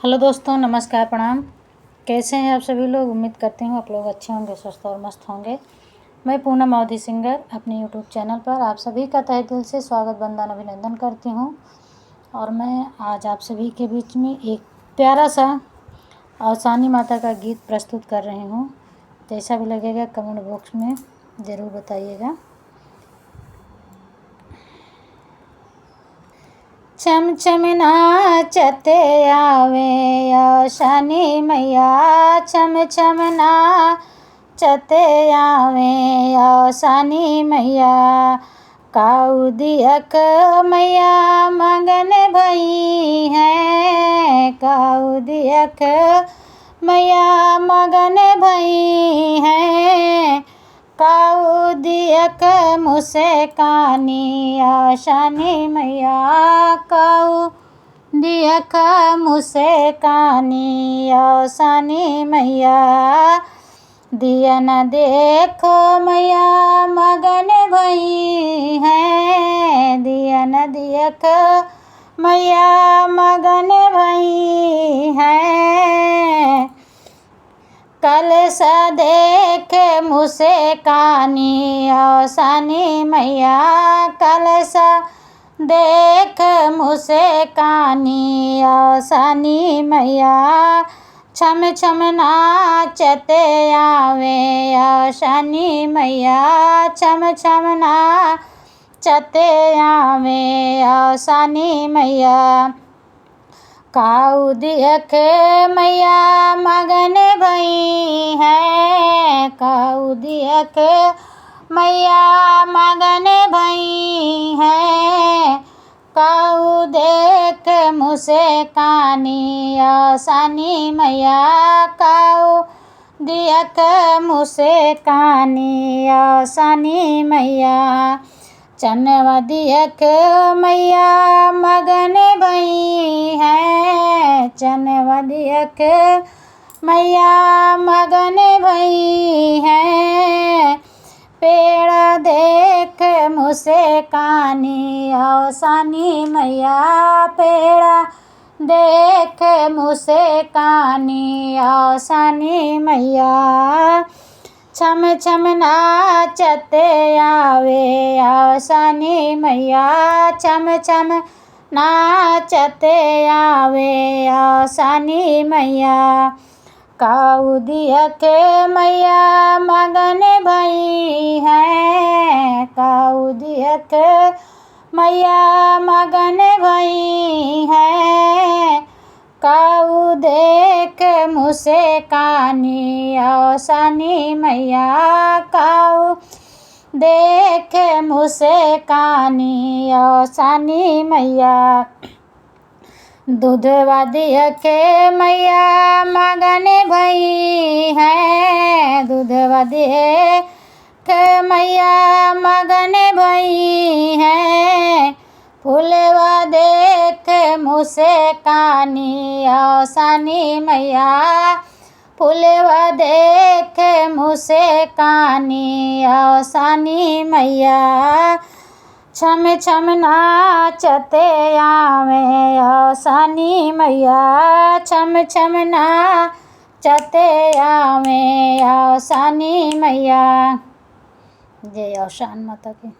Hello दोस्तों, नमस्कार, प्रणाम। कैसे हैं आप सभी लोग? उम्मीद करती हूँ आप लोग अच्छे होंगे, स्वस्थ और मस्त होंगे। मैं पूनम अवधि सिंगर अपने यूट्यूब चैनल पर आप सभी का तहे दिल से स्वागत, वंदन, अभिनंदन करती हूँ। और मैं आज आप सभी के बीच में एक प्यारा सा औसानी माता का गीत प्रस्तुत कर रही हूँ। जैसा भी लगेगा कमेंट बॉक्स में ज़रूर बताइएगा। छम छम नाचते आवे औसानी मैया, छम छम नाचते आवे औसानी मैया। काऊ दियक मैया मगन भई है, काऊ दियक मैया मगन भई है। काऊ दियक मुसे कानी औसानी मैया, काऊ दियक मुसे कानी औसानी मैया। दिया न देखो मैया मगन भई है, दिया न दियक मैया मगन भई है। कल सा देख मुसे कानी औसानी मैया, कल सा देख मुसे कानी औसानी मैया। छम छम नाचते आवे औसानी मैया, छम छम नाचते आवे औसानी मैया। काऊ दियक मैया मगन भई है, काऊ दियक मैया मगन भई है। काऊ देख मुसे कानी औसानी मैया, काऊ दियक मुसे कानी औसानी मैया। चनवा दियक मैया मगन भई है, चनवा दियक मैया मगन भई है। पेड़ देख मुसे कानी औसानी मैया, पेड़ देख मुसे कानी औसानी मैया। छम छम नाचते आवे औसानी मैया, छम छम नाचते आवे औसानी मैया। काऊ दियक मैया मगन भई है, काऊ दियक मैया मगन भई है। काऊ देख मुसे कानी औसानी मैया, काऊ देख मुसे कानी औसानी मैया। दूधवा दियक मैया मगन भई है, दूधवा दियक मैया मगन भई है। फूलवा देख मुसे कानी औसानी मैया, फूलवा देख मुसे कानी औसानी मैया। छम छम नाचते आवे औसानी मैया, छम छम नाचते आवे औसानी मैया। जय औसान माता की।